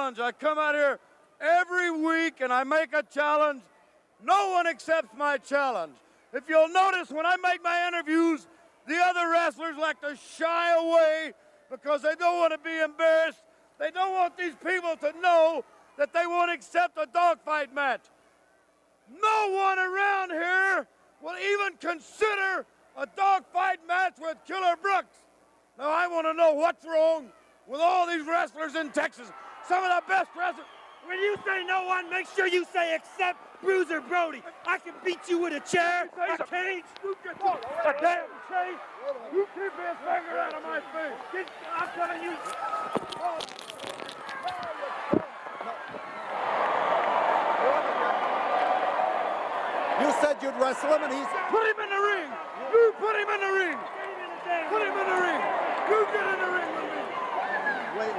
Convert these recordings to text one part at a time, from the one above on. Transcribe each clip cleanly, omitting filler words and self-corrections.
challenge. I come out here every week and I make a challenge. No one accepts my challenge. If you'll notice, when I make my interviews, the other wrestlers like to shy away because they don't want to be embarrassed. They don't want these people to know that they won't accept a dogfight match. No one around here will even consider a dogfight match with Killer Brooks. Now, I want to know what's wrong with all these wrestlers in Texas. Some of the best wrestlers. When you say no one, make sure you say except Bruiser Brody. I can beat you with a chair, a cage, a damn chain. You keep his finger out of my face. I'm telling you. You said you'd wrestle him, and he's... Put him in the ring. You put him in the ring. Put him in the ring. You get in the ring with me. Wait.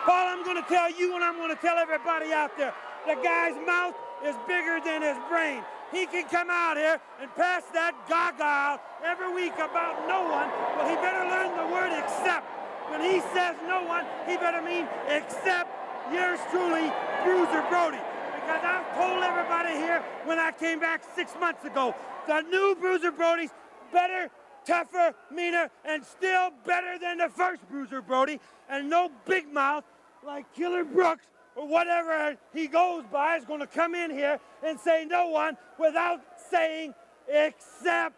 Paul, I'm going to tell you and I'm going to tell everybody out there, the guy's mouth is bigger than his brain. He can come out here and pass that gaga every week about no one, but he better learn the word except. When he says no one, he better mean except yours truly, Bruiser Brody. Because I've told everybody here when I came back 6 months ago, the new Bruiser Brody's better, tougher, meaner, and still better than the first Bruiser Brody. And no big mouth like Killer Brooks or whatever he goes by is going to come in here and say no one without saying except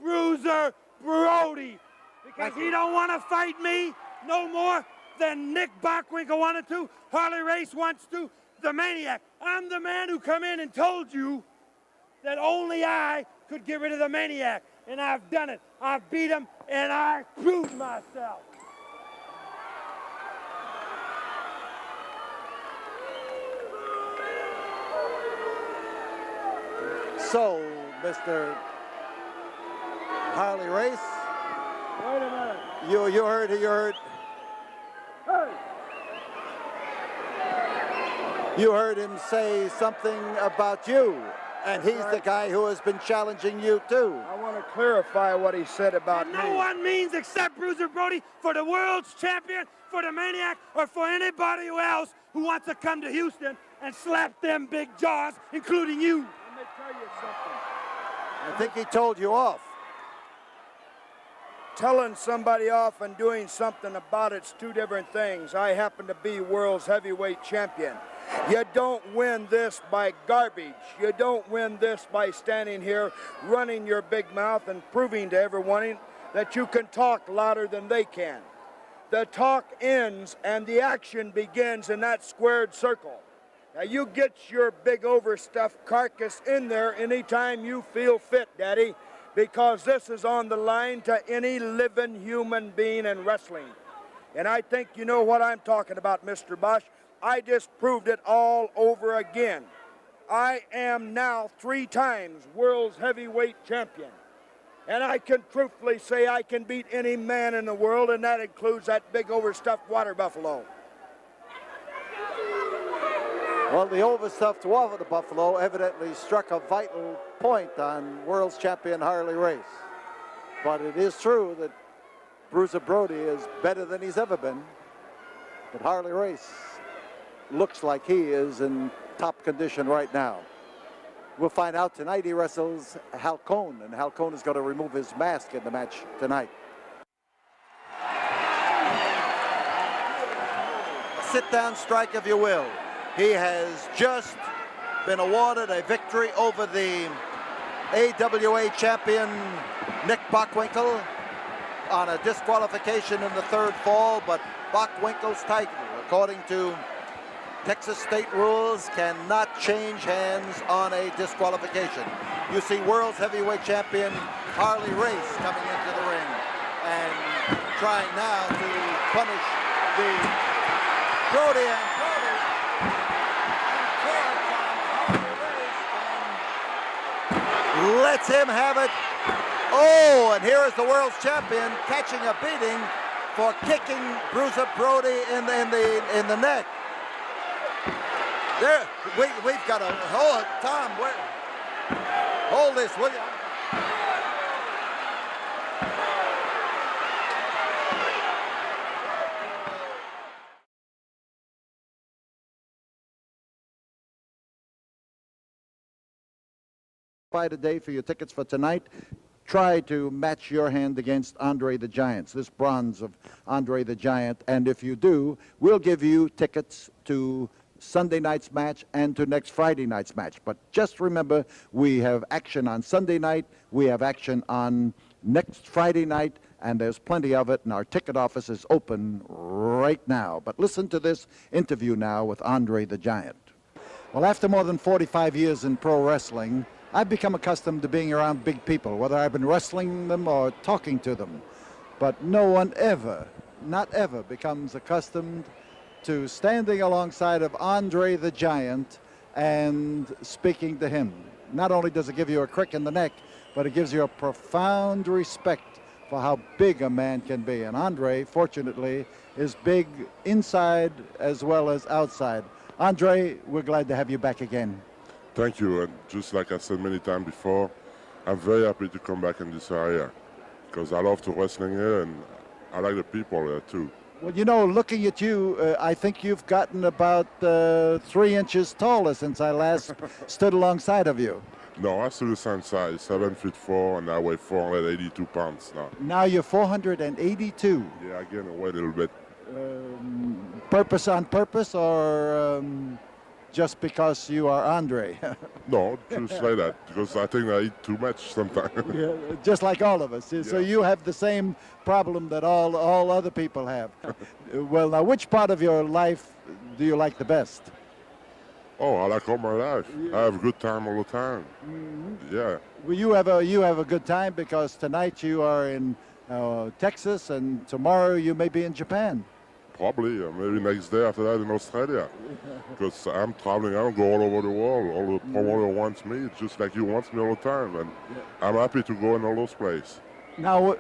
Bruiser Brody. Because he don't want to fight me no more than Nick Bockwinkel wanted to, Harley Race wants to, the Maniac. I'm the man who come in and told you that only I could get rid of the Maniac. And I've done it. I've beat him and I proved myself. So, Mr. Harley Race, Wait a minute. you heard. Hey. You heard him say something about you, and he's the guy who has been challenging you too. I want to clarify what he said about And me. no one means except Bruiser Brody for the world's champion, for the Maniac, or for anybody else who wants to come to Houston and slap them big jaws, including you. Let me tell you something. I think he told you off. Telling somebody off and doing something about it's two different things. I happen to be world's heavyweight champion. You don't win this by garbage. You don't win this by standing here, running your big mouth and proving to everyone that you can talk louder than they can. The talk ends and the action begins in that squared circle. Now you get your big overstuffed carcass in there anytime you feel fit, Daddy, because this is on the line to any living human being in wrestling. And I think you know what I'm talking about, Mr. Bosch. I just proved it all over again. I am now 3 times world's heavyweight champion. And I can truthfully say I can beat any man in the world, and that includes that big overstuffed water buffalo. Well, the overstuffed water buffalo evidently struck a vital point on world's champion Harley Race. But it is true that Bruiser Brody is better than he's ever been. But Harley Race looks like he is in top condition right now. We'll find out tonight. He wrestles Hal Cohn, and Hal Cohn is going to remove his mask in the match tonight. Sit down strike, if you will. He has just been awarded a victory over the AWA champion Nick Bockwinkel on a disqualification in the 3rd fall, but Bockwinkel's title, according to Texas state rules, cannot change hands on a disqualification. You see world's heavyweight champion Harley Race coming into the ring and trying now to punish the Brody and lets him have it. Oh, and here is the world's champion catching a beating for kicking Bruiser Brody in the neck. There, we've got to hold it, Tom. Hold this, will you? by today for your tickets for tonight. Try to match your hand against Andre the Giant, this bronze of Andre the Giant. And if you do, we'll give you tickets to Sunday night's match and to next Friday night's match. But just remember, we have action on Sunday night, we have action on next Friday night, and there's plenty of it, and our ticket office is open right now. But listen to this interview now with Andre the Giant. Well, after more than 45 years in pro wrestling, I've become accustomed to being around big people, whether I've been wrestling them or talking to them. But no one ever, not ever, becomes accustomed to standing alongside of Andre the Giant and speaking to him. Not only does it give you a crick in the neck, but it gives you a profound respect for how big a man can be. And Andre, fortunately, is big inside as well as outside. Andre, we're glad to have you back again. Thank you. And just like I said many times before, I'm very happy to come back in this area because I love to wrestling here and I like the people here too. Well, you know, looking at you, I think you've gotten about 3 inches taller since I last stood alongside of you. No, I'm still the same size, 7'4", and I weigh 482 pounds now. Now you're 482. Yeah, I gained weight a little bit. Purpose on purpose, or just because you are Andre? No, just like that, because I think I eat too much sometimes. Yeah, just like all of us. So you have the same problem that all other people have. Well, now, which part of your life do you like the best? Oh, I like all my life. I have a good time all the time. Yeah. Well, you have a good time because tonight you are in Texas, and tomorrow you may be in Japan. Probably, maybe next day after that in Australia. Because I'm traveling, I don't go all over the world. All the promoter wants me, just like you wants me all the time. And I'm happy to go in all those places. Now,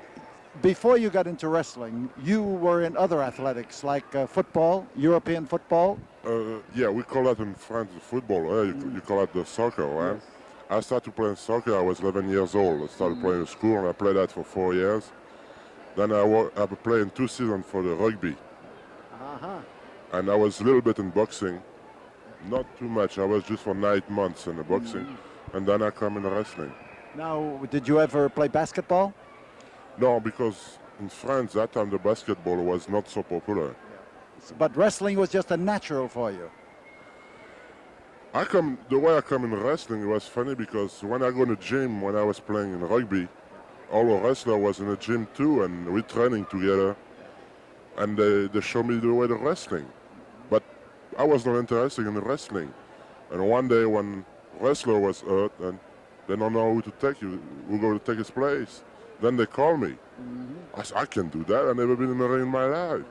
before you got into wrestling, you were in other athletics like football, European football. Yeah, we call that in France football. You call it the soccer, right? Yes. I started playing soccer, I was 11 years old. I started playing in school and I played that for 4 years. Then I played in 2 seasons for the rugby. And I was a little bit in boxing, not too much. I was just for 9 months in the boxing, and then I come in the wrestling. Now, did you ever play basketball? No, because in France that time the basketball was not so popular. But wrestling was just a natural for you. The way I come in wrestling was funny because when I go in the gym when I was playing in rugby, all the wrestlers was in the gym too, and we training together. And they showed me the way to wrestling. But I was not interested in the wrestling. And one day when wrestler was hurt and they don't know who to take, who's going to take his place, then they call me. I said, I can't do that. I've never been in the ring in my life.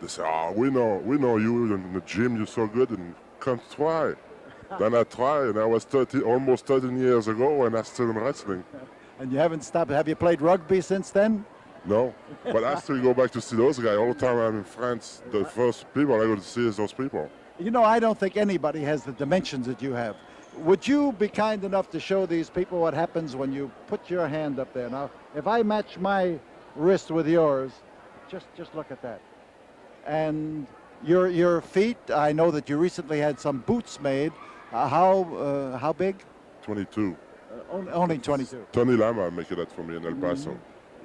They said, we know you in the gym, you're so good, and come try. Then I tried, and I was almost 13 years ago, and I'm still in wrestling. And you haven't stopped. Have you played rugby since then? No, but I still go back to see those guys. All the time I'm in France, the first people I go to see is those people. You know, I don't think anybody has the dimensions that you have. Would you be kind enough to show these people what happens when you put your hand up there? Now, if I match my wrist with yours, just look at that. And your feet, I know that you recently had some boots made. How big? 22. Only 22. Tony Lama making that for me in El Paso.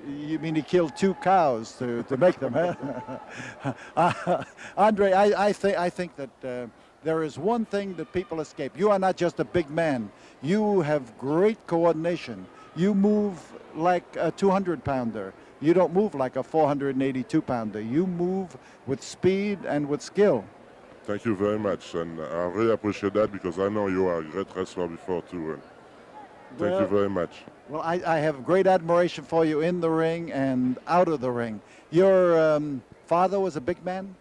You mean he killed 2 cows to make them, huh? Andre, I think that there is one thing that people escape. You are not just a big man. You have great coordination. You move like a 200-pounder. You don't move like a 482-pounder. You move with speed and with skill. Thank you very much, and I really appreciate that because I know you are a great wrestler before too. And thank you very much. Well, I have great admiration for you in the ring and out of the ring. Your father was a big man?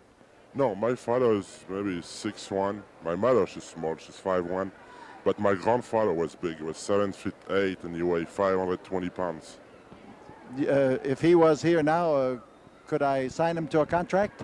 No, my father is maybe 6'1". My mother, she's small, she's 5'1". But my grandfather was big. He was 7'8", and he weighed 520 pounds. If he was here now, could I sign him to a contract?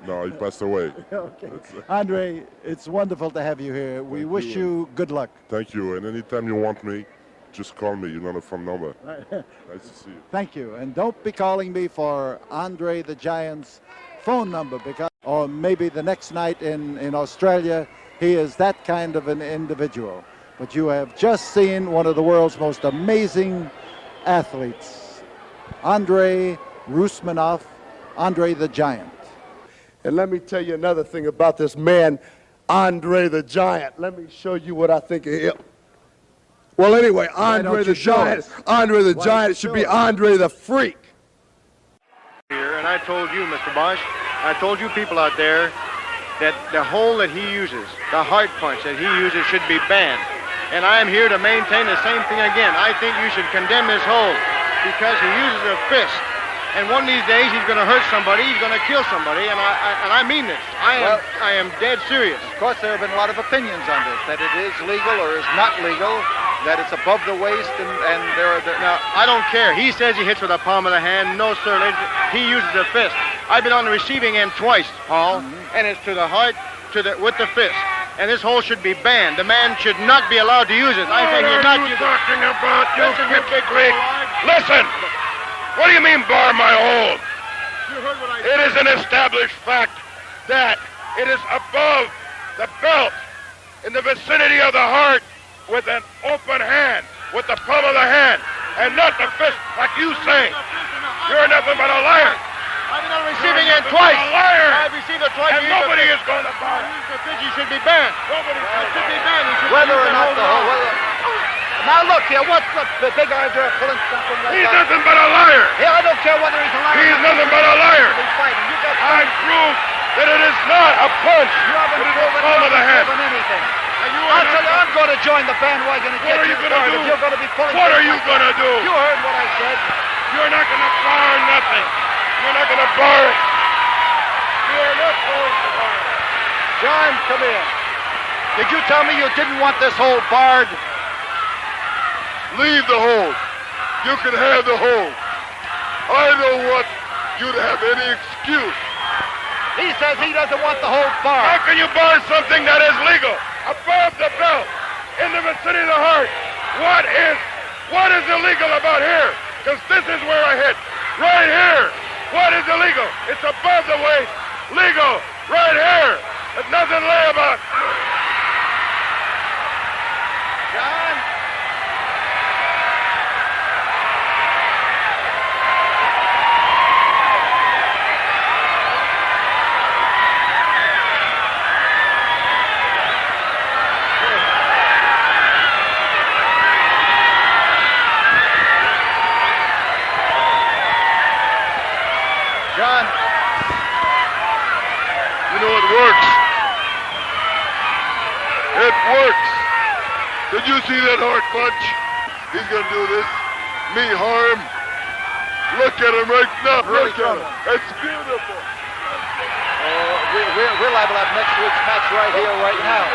No, he passed away. Okay. Andre, it's wonderful to have you here. We wish you good luck. Thank you. And anytime you want me, just call me. You know the phone number. Nice to see you. Thank you. And don't be calling me for Andre the Giant's phone number, because, or maybe the next night in Australia, he is that kind of an individual. But you have just seen one of the world's most amazing athletes, Andrei Rusmanov, Andre the Giant. And let me tell you another thing about this man, Andre the Giant. Let me show you what I think of him. Well, anyway, Andre the Giant. Andre the Giant should be Andre the Freak. And I told you, Mr. Bosch, I told you people out there that the hold that he uses, the heart punch that he uses should be banned. And I am here to maintain the same thing again. I think you should condemn his hold because he uses a fist. And one of these days he's going to hurt somebody, he's going to kill somebody, and I mean this. I am dead serious. Of course, there have been a lot of opinions on this, that it is legal or is not legal, that it's above the waist, and there are... Now, I don't care. He says he hits with the palm of the hand. No, sir, ladies, he uses a fist. I've been on the receiving end twice, Paul, and it's to the heart, with the fist. And this hold should be banned. The man should not be allowed to use it. I think he's not using it. What are you talking about, you Gypsy Greek? Listen! What do you mean bar my hold? It is an established fact that it is above the belt in the vicinity of the heart with an open hand, with the palm of the hand, and not the fist like you say. You're nothing but a liar. I've been on the receiving end twice. A liar. I've received it twice. And nobody is going to bar it. He should be banned. Nobody should be banned. Whether or not the whole... Now look here, what's the big idea of pulling something like He's that? nothing but a liar. Yeah, I don't care whether he's a liar. He's nothing but a liar. He's fighting. You got I prove that it is not a punch. You haven't It is the proven palm of the hand. anything. I'll tell you, I'm going to join the bandwagon and What get are you you going to started. do? You're going to be pulling. What are things you like going to that. do? You heard what I said. You're not going to bar nothing. You're not going to bar it. You are not going to bar it. John, come here. Did you tell me you didn't want this hold barred? Leave the hold. You can have the hold. I don't want you to have any excuse. He says he doesn't want the hold barred. How can you bar something that is legal above the belt in the vicinity of the heart? What is illegal about here? Because this is where I hit. Right here. What is illegal? It's above the waist. Legal. Right here. There's nothing lay about. John. John, you know it works. It works. Did you see that hard punch? He's gonna do this. Me harm. Look at him right now. Really Look at him. strong. It's beautiful. We're liable to have next week's match right here, right now.